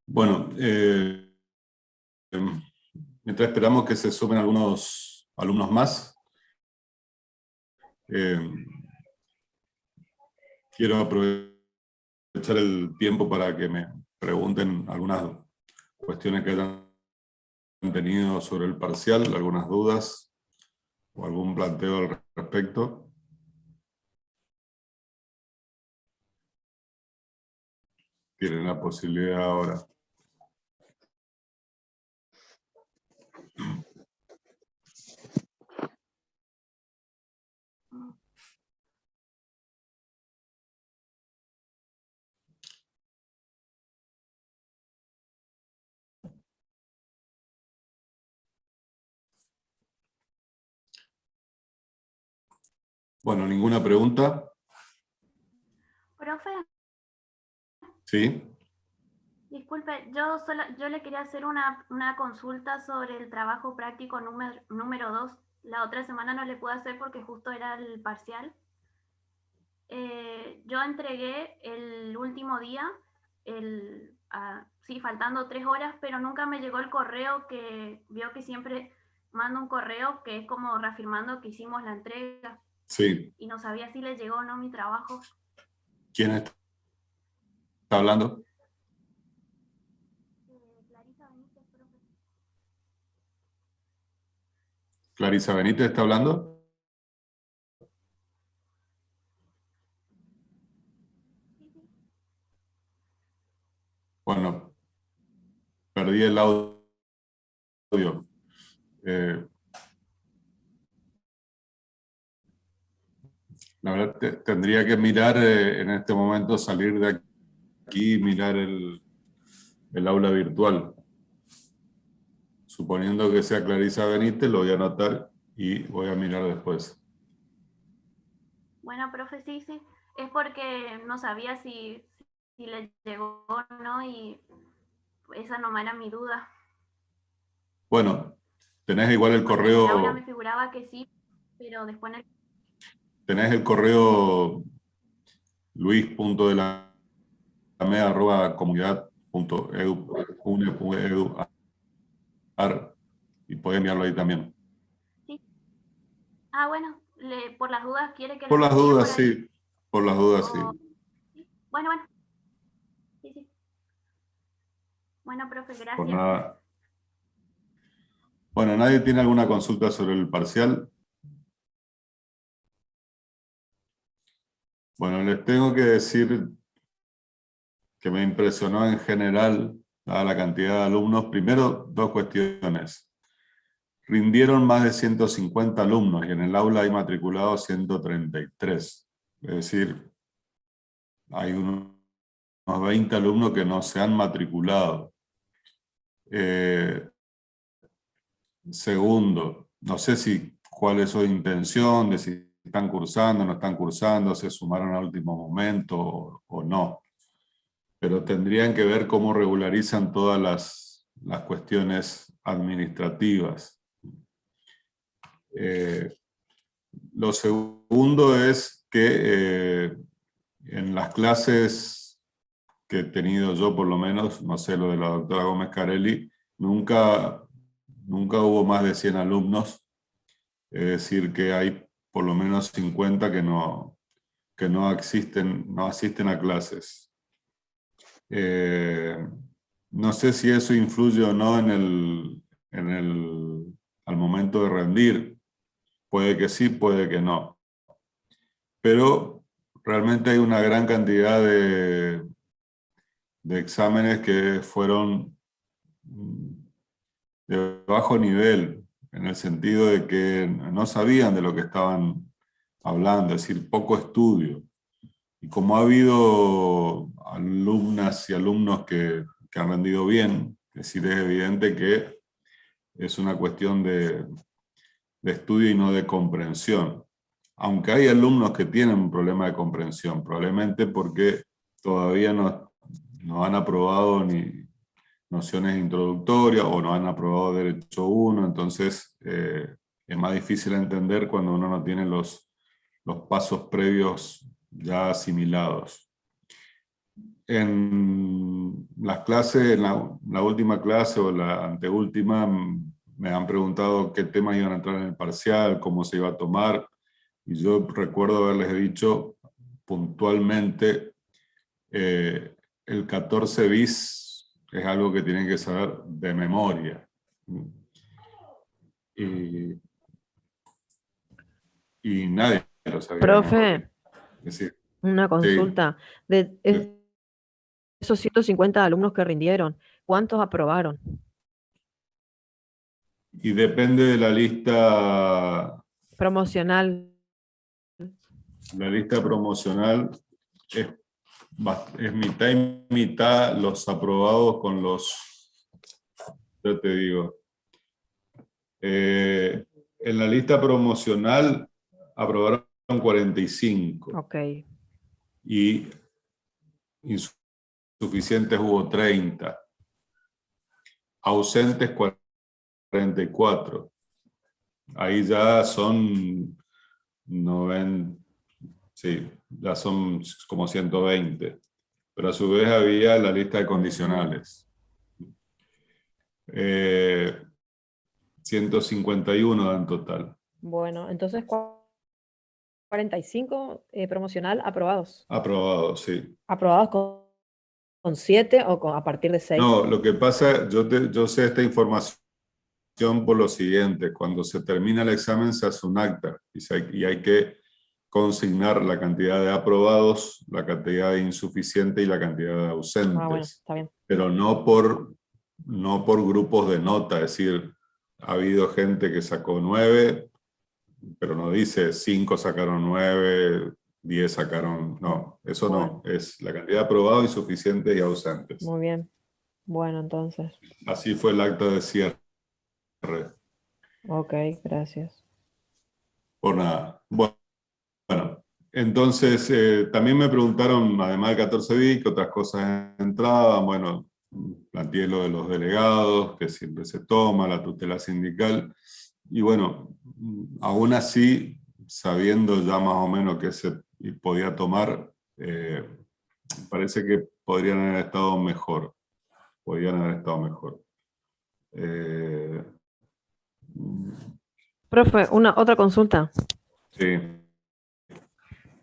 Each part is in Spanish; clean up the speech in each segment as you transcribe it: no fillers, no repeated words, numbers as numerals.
Bueno, mientras esperamos que se sumen algunos alumnos más, quiero aprovechar el tiempo para que me pregunten algunas cuestiones que hayan tenido sobre el parcial, algunas dudas o algún planteo al respecto. Tienen la posibilidad ahora. Bueno, ¿ninguna pregunta? Profe, ¿Sí? disculpe, yo le quería hacer una consulta sobre el trabajo práctico número 2. La otra semana no le pude hacer porque justo era el parcial. Yo entregué el último día, sí, faltando 3 horas, pero nunca me llegó el correo que vio que siempre mando un correo que es como reafirmando que hicimos la entrega. Sí. Y no sabía si le llegó o no mi trabajo. ¿Quién está hablando? Clarisa Benítez, profe. ¿Clarisa Benítez está hablando? Sí, sí. Bueno, perdí el audio. La verdad, tendría que mirar en este momento, salir de aquí y mirar el aula virtual. Suponiendo que sea Clarisa Benítez, lo voy a anotar y voy a mirar después. Bueno, profe, sí, sí. Es porque no sabía si le llegó o no y esa no era mi duda. Bueno, tenés igual el Porque en el aula me correo, figuraba que sí, pero después en el... tenés el correo luis.delame@comunidad.une.edu.ar y podés enviarlo ahí también. Sí. Ah, bueno, por las dudas quiere que Por lo las reenvíe por dudas, ahí. sí. Por las dudas, O... sí. Sí. Bueno, bueno. Sí, sí. Bueno, profe, Por gracias. nada. Bueno, ¿nadie tiene alguna consulta sobre el parcial? Bueno, les tengo que decir que me impresionó en general, dada la cantidad de alumnos. Primero, dos cuestiones. Rindieron más de 150 alumnos y en el aula hay matriculados 133. Es decir, hay unos 20 alumnos que no se han matriculado. Segundo, no sé cuál es su intención, de si están cursando, no están cursando, se sumaron al último momento o no. Pero tendrían que ver cómo regularizan todas las cuestiones administrativas. Lo segundo es que en las clases que he tenido yo, por lo menos, no sé, lo de la doctora Gómez Carelli, nunca hubo más de 100 alumnos, es decir, que hay por lo menos 50 que no asisten a clases. No sé si eso influye o no al momento de rendir. Puede que sí, puede que no. Pero realmente hay una gran cantidad de exámenes que fueron de bajo nivel, en el sentido de que no sabían de lo que estaban hablando, es decir, poco estudio. Y como ha habido alumnas y alumnos que han rendido bien, es decir, es evidente que es una cuestión de estudio y no de comprensión. Aunque hay alumnos que tienen un problema de comprensión, probablemente porque todavía no han aprobado ni nociones introductorias o no han aprobado Derecho 1, entonces es más difícil entender cuando uno no tiene los pasos previos ya asimilados. En las clases, en la última clase o la anteúltima, me han preguntado qué temas iban a entrar en el parcial, cómo se iba a tomar, y yo recuerdo haberles dicho puntualmente, el 14 bis es algo que tienen que saber de memoria. Y nadie lo sabía de memoria. Profe, Es decir, una sí, consulta. De esos 150 alumnos que rindieron, ¿cuántos aprobaron? y depende de la lista. Promocional. La lista promocional es, es mitad y mitad los aprobados con los, yo te digo, en la lista promocional aprobaron 45 Ok. y insuficientes hubo 30, ausentes 44. Ahí ya son 90, sí, ya son como 120. Pero a su vez había la lista de condicionales. 151 en total. Bueno, entonces 45 promocional aprobados. Aprobados, sí. ¿Aprobados con 7 o a partir de 6? No, lo que pasa, yo sé esta información por lo siguiente: cuando se termina el examen se hace un acta y hay que consignar la cantidad de aprobados, la cantidad de insuficientes y la cantidad de ausentes. Ah, bueno, está bien. Pero no por grupos de nota, es decir, ha habido gente que sacó 9, pero no dice 5 sacaron 9, 10 sacaron, no, eso Bueno. no, es la cantidad de aprobados, insuficientes y ausentes. Muy bien. Bueno, entonces. Así fue el acta de cierre. Ok, gracias. Por nada. Bueno, entonces también me preguntaron, además de 14 bis, que otras cosas entraban. Bueno, planteé lo de los delegados, que siempre se toma, la tutela sindical. Y bueno, aún así, sabiendo ya más o menos que se podía tomar, parece que podrían haber estado mejor. Podrían haber estado mejor. Profe, otra consulta. Sí.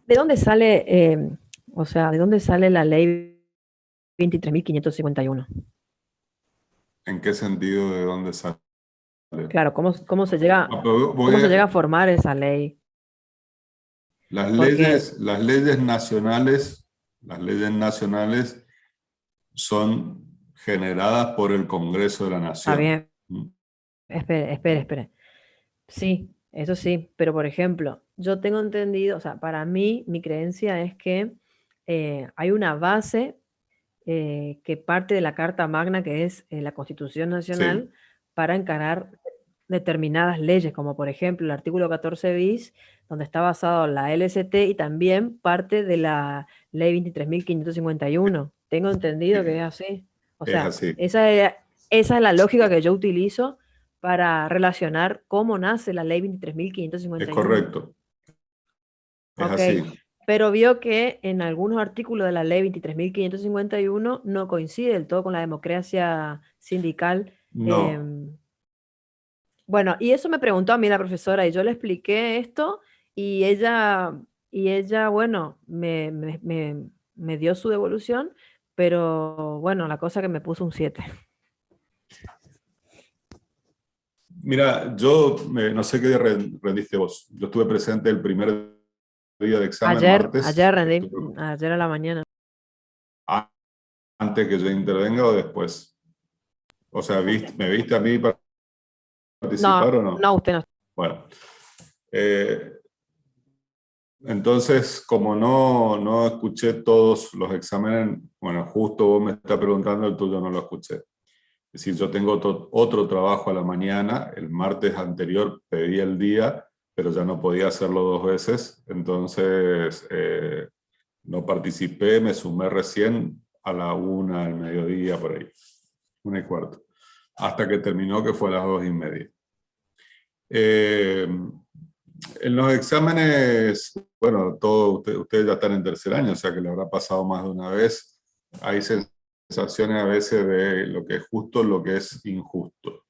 ¿De dónde sale, de dónde sale la ley 23.551? ¿En qué sentido? ¿De dónde sale? Claro, ¿cómo se llega a formar esa ley? Las Porque, leyes nacionales son generadas por el Congreso de la está Nación. bien, espere. Sí, eso sí, pero por ejemplo, yo tengo entendido, o sea, para mí, mi creencia es que hay una base que parte de la Carta Magna, que es la Constitución Nacional, Sí, para encarar determinadas leyes, como por ejemplo el artículo 14 bis, donde está basado la LST, y también parte de la ley 23.551. Tengo entendido que es así. O es sea, así. esa es la lógica que yo utilizo para relacionar cómo nace la ley Es 23.551. correcto. Es Ok, así. pero vio que en algunos artículos de la ley 23.551 no coincide del todo con la democracia sindical. No, Bueno, y eso me preguntó a mí la profesora y yo le expliqué esto y ella bueno, me dio su devolución, pero bueno, la cosa que me puso un 7. mira, no sé qué día rendiste vos. Yo estuve presente el primer día de examen, Ayer martes. rendí, ayer a la mañana. Antes que yo intervenga o después. O sea, ¿me viste a mí participar No, o no? no, usted no. Bueno, entonces, como no escuché todos los exámenes, bueno, justo vos me estás preguntando, el tuyo no lo escuché. Es decir, yo tengo otro trabajo a la mañana, el martes anterior pedí el día, pero ya no podía hacerlo 2 veces, entonces no participé, me sumé recién a la 1 del mediodía, por ahí, 1:15, hasta que terminó, que fue a las 2:30. En los exámenes, bueno, ustedes ya están en tercer año, o sea que le habrá pasado más de una vez. Hay sensaciones a veces de lo que es justo, lo que es injusto.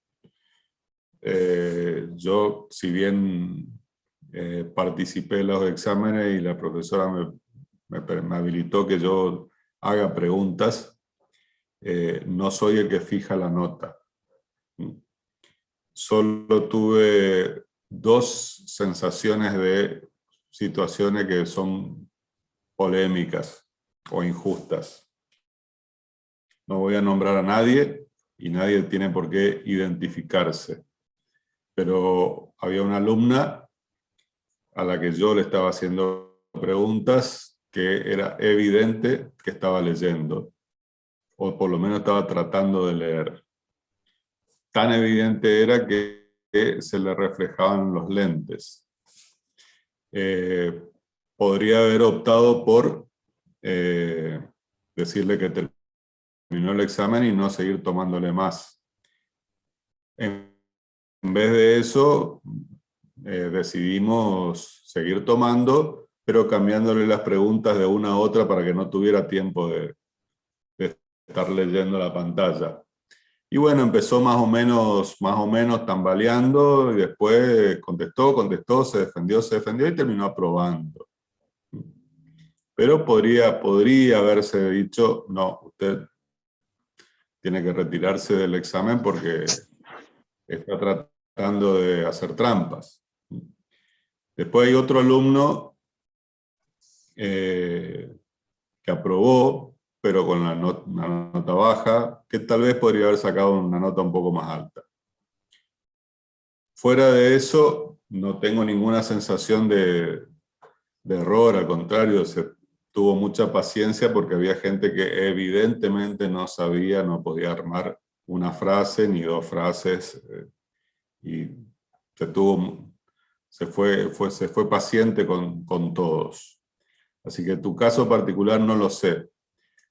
Yo, si bien participé en los exámenes y la profesora me habilitó que yo haga preguntas, no soy el que fija la nota. Solo tuve 2 sensaciones de situaciones que son polémicas o injustas. No voy a nombrar a nadie y nadie tiene por qué identificarse. Pero había una alumna a la que yo le estaba haciendo preguntas que era evidente que estaba leyendo, o por lo menos estaba tratando de leer. Tan evidente era que se le reflejaban los lentes. Podría haber optado por decirle que terminó el examen y no seguir tomándole más. En vez de eso, decidimos seguir tomando, pero cambiándole las preguntas de una a otra para que no tuviera tiempo de estar leyendo la pantalla. Y bueno, empezó más o menos tambaleando, y después contestó, se defendió y terminó aprobando. Pero podría haberse dicho, no, usted tiene que retirarse del examen porque está tratando de hacer trampas. Después hay otro alumno que aprobó, pero con una nota baja, que tal vez podría haber sacado una nota un poco más alta. Fuera de eso, no tengo ninguna sensación de error, al contrario, se tuvo mucha paciencia porque había gente que evidentemente no sabía, no podía armar una frase ni 2 frases, y se fue paciente con todos. Así que tu caso particular no lo sé.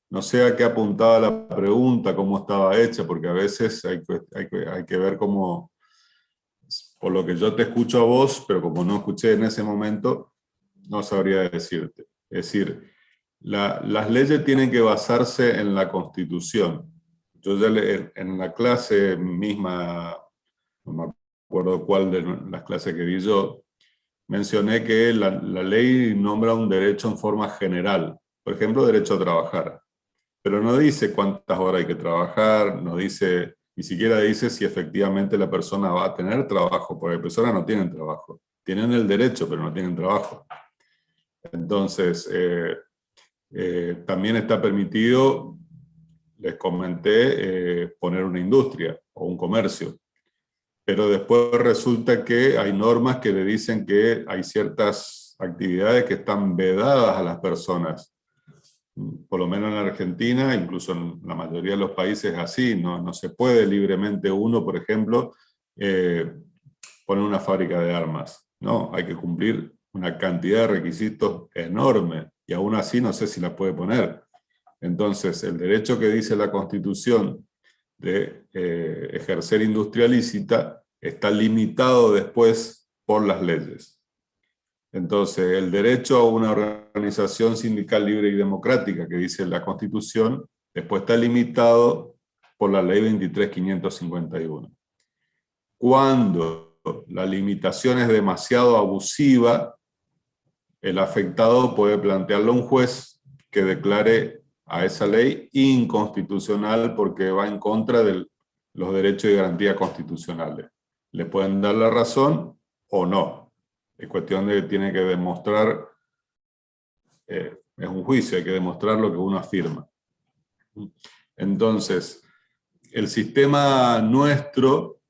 No sé a qué apuntaba la pregunta, cómo estaba hecha, porque a veces hay que ver cómo, por lo que yo te escucho a vos, pero como no escuché en ese momento, no sabría decirte. Es decir, las leyes tienen que basarse en la Constitución. Yo ya en la clase misma, no me acuerdo cuál de las clases que di yo, mencioné que la ley nombra un derecho en forma general. Por ejemplo, derecho a trabajar. Pero no dice cuántas horas hay que trabajar, no dice, ni siquiera dice si efectivamente la persona va a tener trabajo, porque las personas no tienen trabajo. Tienen el derecho, pero no tienen trabajo. Entonces, también está permitido, les comenté, poner una industria o un comercio. Pero después resulta que hay normas que le dicen que hay ciertas actividades que están vedadas a las personas. Por lo menos en Argentina, incluso en la mayoría de los países es así, no se puede libremente uno, por ejemplo, poner una fábrica de armas. No, hay que cumplir una cantidad de requisitos enorme, y aún así no sé si la puede poner. Entonces, el derecho que dice la Constitución de ejercer industria lícita está limitado después por las leyes. Entonces, el derecho a una organización sindical libre y democrática que dice la Constitución, después está limitado por la Ley 23.551. Cuando la limitación es demasiado abusiva, el afectado puede plantearle a un juez que declare a esa ley inconstitucional porque va en contra de los derechos y garantías constitucionales. Le pueden dar la razón o no. Es cuestión de que tiene que demostrar, es un juicio, hay que demostrar lo que uno afirma. Entonces, el sistema nuestro,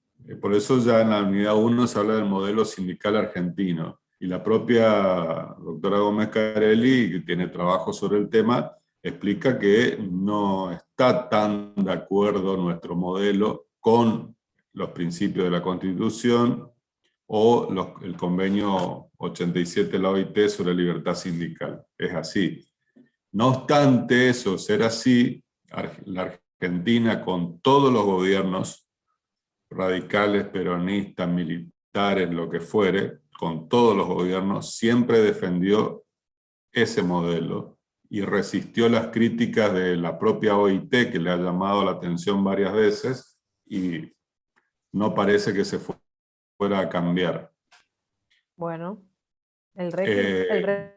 por eso ya en la unidad 1 se habla del modelo sindical argentino, y la propia doctora Gómez Carelli, que tiene trabajo sobre el tema, explica que no está tan de acuerdo nuestro modelo con los principios de la Constitución o el convenio 87 de la OIT sobre libertad sindical. Es así. No obstante eso ser así, la Argentina, con todos los gobiernos radicales, peronistas, lo que fuere, con todos los gobiernos, siempre defendió ese modelo y resistió las críticas de la propia OIT, que le ha llamado la atención varias veces, y no parece que se fuera a cambiar. Bueno, el Eh,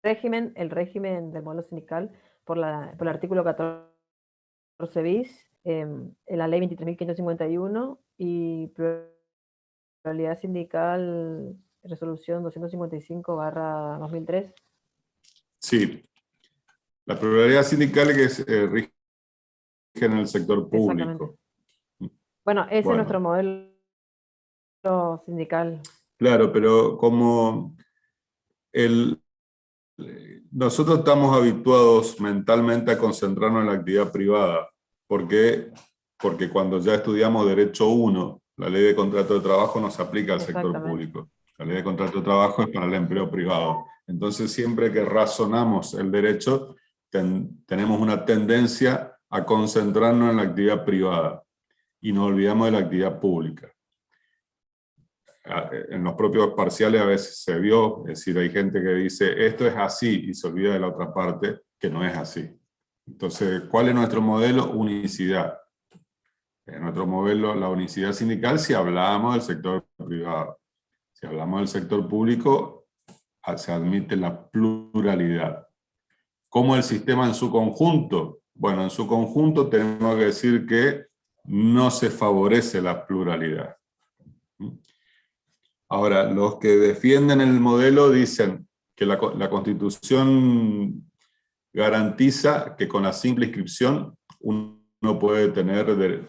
régimen del modelo sindical por el artículo 14 bis, en la ley 23.551 y pluralidad sindical, resolución 255/2003. sí, la pluralidad sindical que rige en el sector Exactamente. público. Bueno, ese es nuestro Bueno, modelo sindical. claro, pero como nosotros estamos habituados mentalmente a concentrarnos en la actividad privada. ¿Por qué? Porque cuando ya estudiamos Derecho 1, la ley de contrato de trabajo no se aplica al sector Exactamente. público. La ley de contrato de trabajo es para el empleo privado. Entonces, siempre que razonamos el derecho, tenemos una tendencia a concentrarnos en la actividad privada y nos olvidamos de la actividad pública. En los propios parciales a veces se vio, es decir, hay gente que dice esto es así y se olvida de la otra parte que no es así. Entonces, ¿cuál es nuestro modelo? Unicidad. En nuestro modelo, la unicidad sindical, si hablamos del sector privado. Si hablamos del sector público, se admite la pluralidad. ¿Cómo el sistema en su conjunto? Bueno, en su conjunto tenemos que decir que no se favorece la pluralidad. Ahora, los que defienden el modelo dicen que la Constitución garantiza que con la simple inscripción uno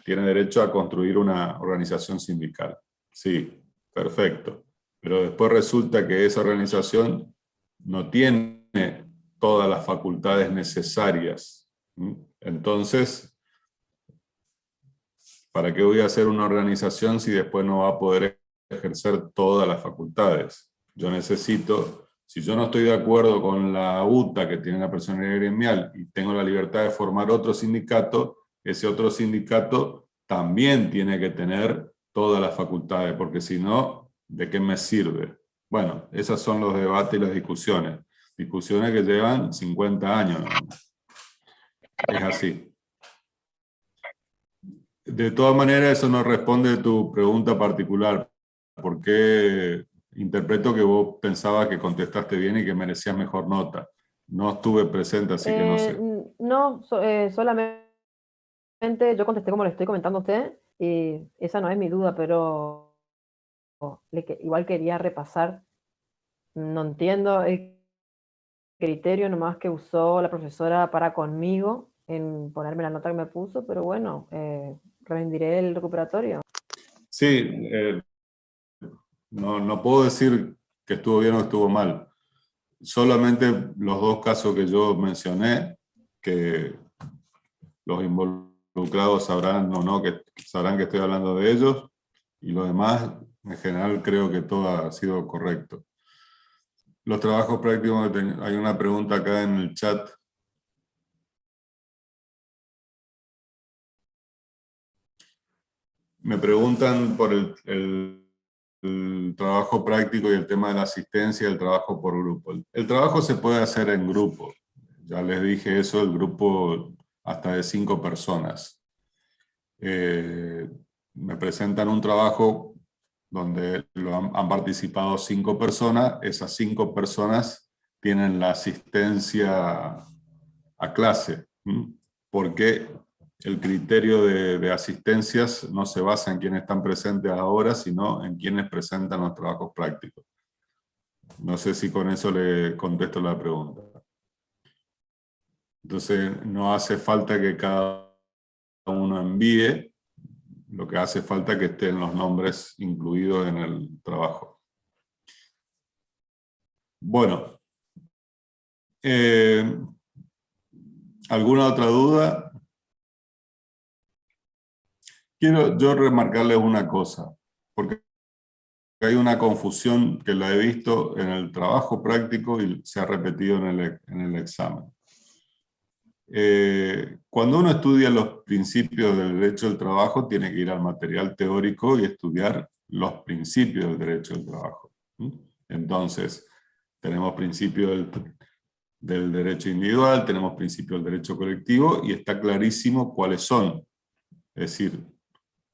tiene derecho a construir una organización sindical. Sí, perfecto. Pero después resulta que esa organización no tiene todas las facultades necesarias. Entonces, ¿para qué voy a hacer una organización si después no va a poder ejercer todas las facultades? Yo necesito, si yo no estoy de acuerdo con la UTA que tiene la personería gremial y tengo la libertad de formar otro sindicato, ese otro sindicato también tiene que tener todas las facultades, porque si no, ¿de qué me sirve? Bueno, esos son los debates y las discusiones. Discusiones que llevan 50 años. Es así. De todas maneras, eso no responde a tu pregunta particular. ¿Por qué interpreto que vos pensabas que contestaste bien y que merecías mejor nota? No estuve presente, así que no sé. No, solamente yo contesté como le estoy comentando a usted, y esa no es mi duda, pero igual quería repasar. No entiendo el criterio nomás que usó la profesora para conmigo en ponerme la nota que me puso, pero bueno, rendiré el recuperatorio. Sí, no puedo decir que estuvo bien o estuvo mal. Solamente los dos casos que yo mencioné, que los involucrados sabrán o no, que sabrán que estoy hablando de ellos, y lo demás, en general, creo que todo ha sido correcto. Los trabajos prácticos, hay una pregunta acá en el chat. Me preguntan por el trabajo práctico y el tema de la asistencia y el trabajo por grupo. El trabajo se puede hacer en grupo. Ya les dije eso, el grupo hasta de 5 personas. Me presentan un trabajo donde han participado 5 personas. Esas 5 personas tienen la asistencia a clase. Porque el criterio de asistencias no se basa en quienes están presentes ahora, sino en quienes presentan los trabajos prácticos. No sé si con eso le contesto la pregunta. Entonces, no hace falta que cada uno envíe, lo que hace falta es que estén los nombres incluidos en el trabajo. Bueno, ¿alguna otra duda? Quiero yo remarcarles una cosa, porque hay una confusión que la he visto en el trabajo práctico y se ha repetido en el examen. Cuando uno estudia los principios del derecho del trabajo, tiene que ir al material teórico y estudiar los principios del derecho del trabajo. Entonces, tenemos principios del derecho individual, tenemos principios del derecho colectivo, y está clarísimo cuáles son. Es decir,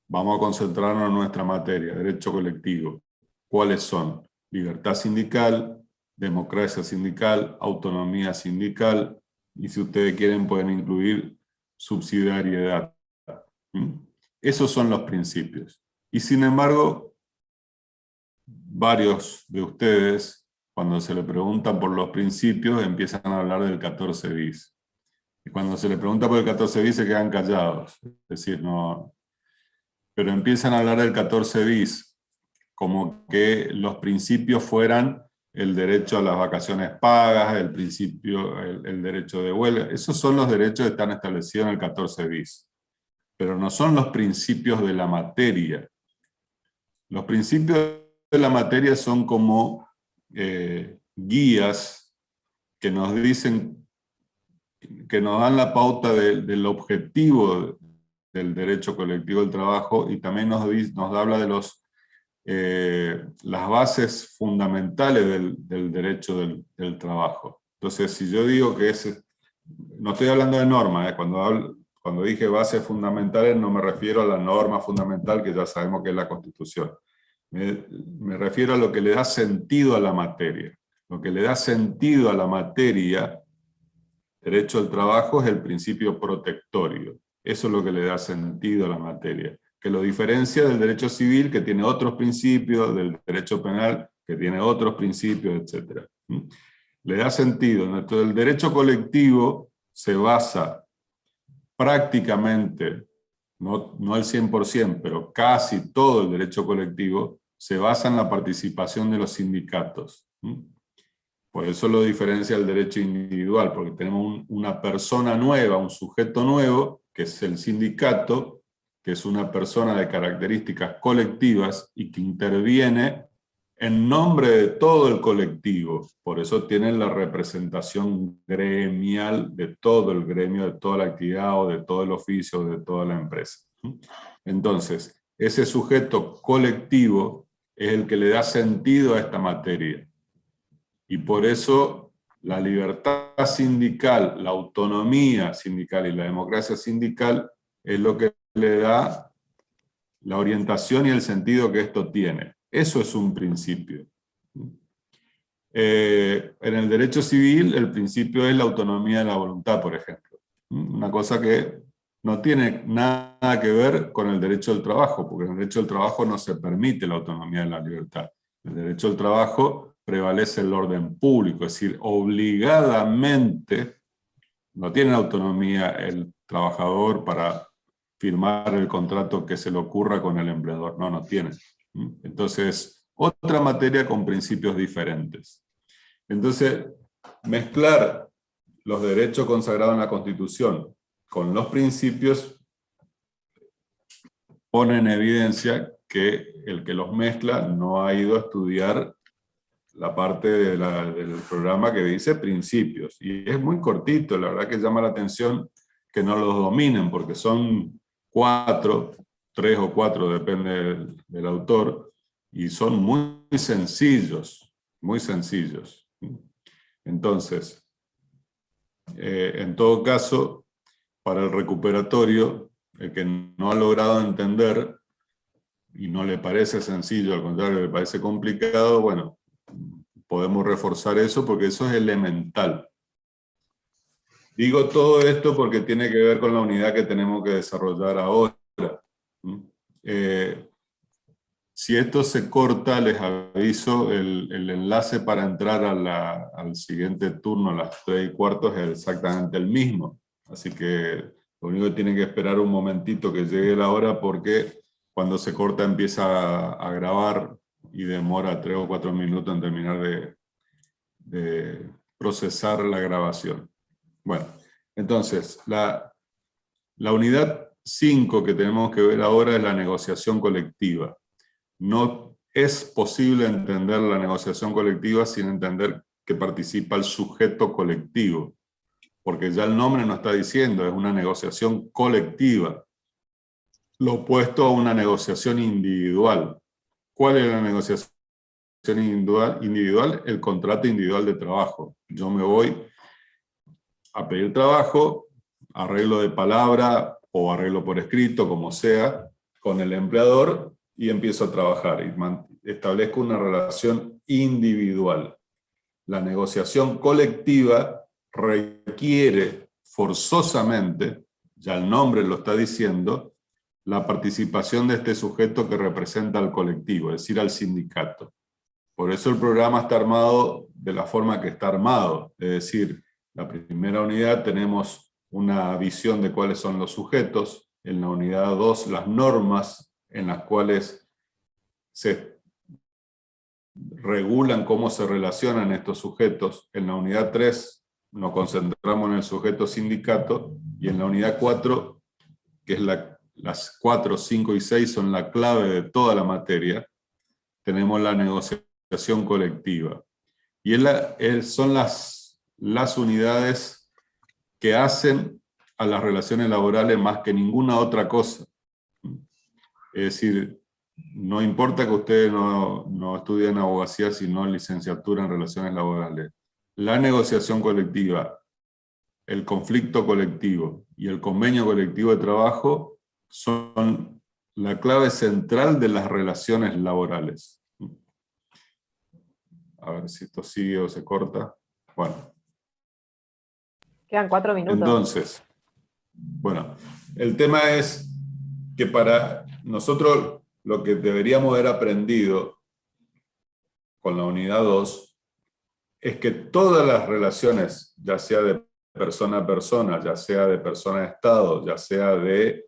vamos a concentrarnos en nuestra materia, derecho colectivo. ¿Cuáles son? Libertad sindical, democracia sindical, autonomía sindical, y si ustedes quieren pueden incluir subsidiariedad. Esos son los principios. Y sin embargo, varios de ustedes, cuando se le preguntan por los principios, empiezan a hablar del 14 bis. Y cuando se le pregunta por el 14 bis se quedan callados. Es decir, no. Pero empiezan a hablar del 14 bis, como que los principios fueran el derecho a las vacaciones pagas, el derecho de huelga. Esos son los derechos que están establecidos en el 14 bis. Pero no son los principios de la materia. Los principios de la materia son como guías que nos dicen, que nos dan la pauta del objetivo del derecho colectivo del trabajo, y también nos habla de las bases fundamentales del derecho del trabajo. Entonces, si yo digo que no estoy hablando de normas, cuando dije bases fundamentales no me refiero a la norma fundamental que ya sabemos que es la Constitución. Me refiero a lo que le da sentido a la materia. Lo que le da sentido a la materia, derecho al trabajo, es el principio protectorio. Eso es lo que le da sentido a la materia, que lo diferencia del derecho civil, que tiene otros principios, del derecho penal, que tiene otros principios, etc. Le da sentido. Entonces, el derecho colectivo se basa prácticamente, no al 100%, pero casi todo el derecho colectivo se basa en la participación de los sindicatos. Por eso lo diferencia el derecho individual, porque tenemos una persona nueva, un sujeto nuevo, que es el sindicato, que es una persona de características colectivas y que interviene en nombre de todo el colectivo. Por eso tienen la representación gremial de todo el gremio, de toda la actividad o de todo el oficio, de toda la empresa. Entonces, ese sujeto colectivo es el que le da sentido a esta materia. Y por eso la libertad sindical, la autonomía sindical y la democracia sindical es lo que le da la orientación y el sentido que esto tiene. Eso es un principio. En el derecho civil, el principio es la autonomía de la voluntad, por ejemplo. Una cosa que no tiene nada que ver con el derecho del trabajo, porque en el derecho del trabajo no se permite la autonomía de la libertad. En el derecho del trabajo prevalece el orden público, es decir, obligadamente no tiene autonomía el trabajador para firmar el contrato que se le ocurra con el empleador. No tiene. Entonces, otra materia con principios diferentes. Entonces, mezclar los derechos consagrados en la Constitución con los principios pone en evidencia que el que los mezcla no ha ido a estudiar la parte del programa que dice principios. Y es muy cortito, la verdad que llama la atención que no los dominen, porque son 3 o 4, depende del autor, y son muy sencillos, muy sencillos. Entonces, en todo caso, para el recuperatorio, el que no ha logrado entender y no le parece sencillo, al contrario, le parece complicado, bueno, podemos reforzar eso porque eso es elemental. Digo todo esto porque tiene que ver con la unidad que tenemos que desarrollar ahora. Si esto se corta, les aviso, el enlace para entrar al siguiente turno, a las 3:15, es exactamente el mismo. Así que lo único que tienen que esperar un momentito que llegue la hora, porque cuando se corta empieza a grabar y demora 3 o 4 minutos en terminar de procesar la grabación. Bueno, entonces, la unidad 5 que tenemos que ver ahora es la negociación colectiva. No es posible entender la negociación colectiva sin entender que participa el sujeto colectivo, porque ya el nombre nos está diciendo, es una negociación colectiva, lo opuesto a una negociación individual. ¿Cuál es la negociación individual? El contrato individual de trabajo. Yo me voy a pedir trabajo, arreglo de palabra o arreglo por escrito, como sea, con el empleador y empiezo a trabajar y establezco una relación individual. La negociación colectiva requiere forzosamente, ya el nombre lo está diciendo, la participación de este sujeto que representa al colectivo, es decir, al sindicato. Por eso el programa está armado de la forma que está armado, es decir, la primera unidad tenemos una visión de cuáles son los sujetos, en la unidad 2 las normas en las cuales se regulan cómo se relacionan estos sujetos, en la unidad 3 nos concentramos en el sujeto sindicato, y en la unidad 4, que es las 4, 5 y 6 son la clave de toda la materia, tenemos la negociación colectiva. Y son las unidades que hacen a las relaciones laborales más que ninguna otra cosa. Es decir, no importa que ustedes no estudien abogacía, sino licenciatura en relaciones laborales. La negociación colectiva, el conflicto colectivo y el convenio colectivo de trabajo son la clave central de las relaciones laborales. A ver si esto sigue o se corta. Bueno. Quedan 4 minutos. Entonces, bueno, el tema es que para nosotros lo que deberíamos haber aprendido con la unidad 2 es que todas las relaciones, ya sea de persona a persona, ya sea de persona a Estado, ya sea de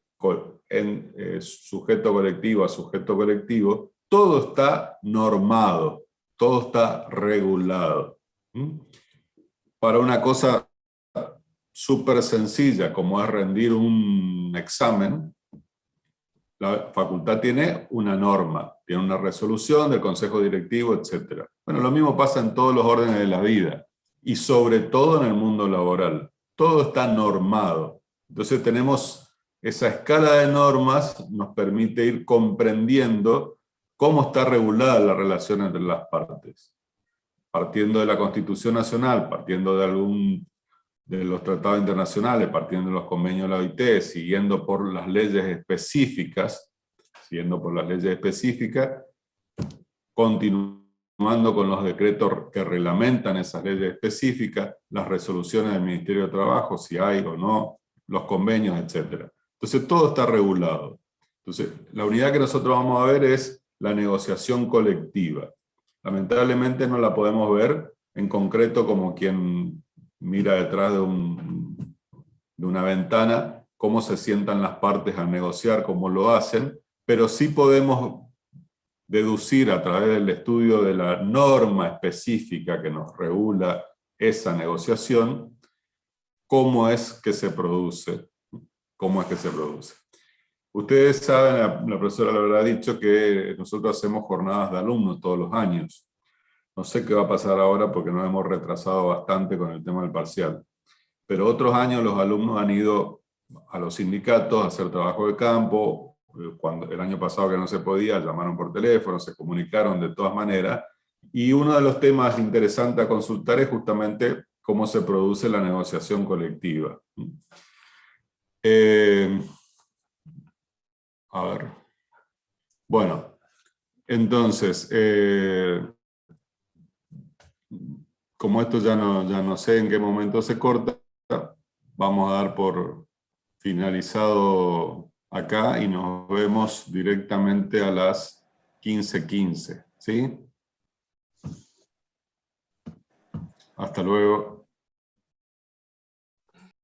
sujeto colectivo a sujeto colectivo, todo está normado, todo está regulado. Para una cosa súper sencilla como es rendir un examen, la facultad tiene una norma, tiene una resolución del consejo directivo, etc. Bueno, lo mismo pasa en todos los órdenes de la vida, y sobre todo en el mundo laboral. Todo está normado. Entonces tenemos esa escala de normas, nos permite ir comprendiendo cómo está regulada la relación entre las partes. Partiendo de la Constitución Nacional, partiendo de los tratados internacionales, partiendo de los convenios de la OIT, siguiendo por las leyes específicas, continuando con los decretos que reglamentan esas leyes específicas, las resoluciones del Ministerio de Trabajo, si hay o no, los convenios, etc. Entonces todo está regulado. Entonces la unidad que nosotros vamos a ver es la negociación colectiva. Lamentablemente no la podemos ver en concreto como quien mira detrás de una ventana cómo se sientan las partes a negociar, cómo lo hacen, pero sí podemos deducir a través del estudio de la norma específica que nos regula esa negociación, cómo es que se produce. Ustedes saben, la profesora le habrá dicho que nosotros hacemos jornadas de alumnos todos los años. No sé qué va a pasar ahora porque nos hemos retrasado bastante con el tema del parcial. Pero otros años los alumnos han ido a los sindicatos a hacer trabajo de campo. Cuando el año pasado que no se podía, llamaron por teléfono, se comunicaron de todas maneras. Y uno de los temas interesantes a consultar es justamente cómo se produce la negociación colectiva. A ver. Bueno, entonces, como esto ya no sé en qué momento se corta, vamos a dar por finalizado acá y nos vemos directamente a las 15:15, ¿sí? Hasta luego.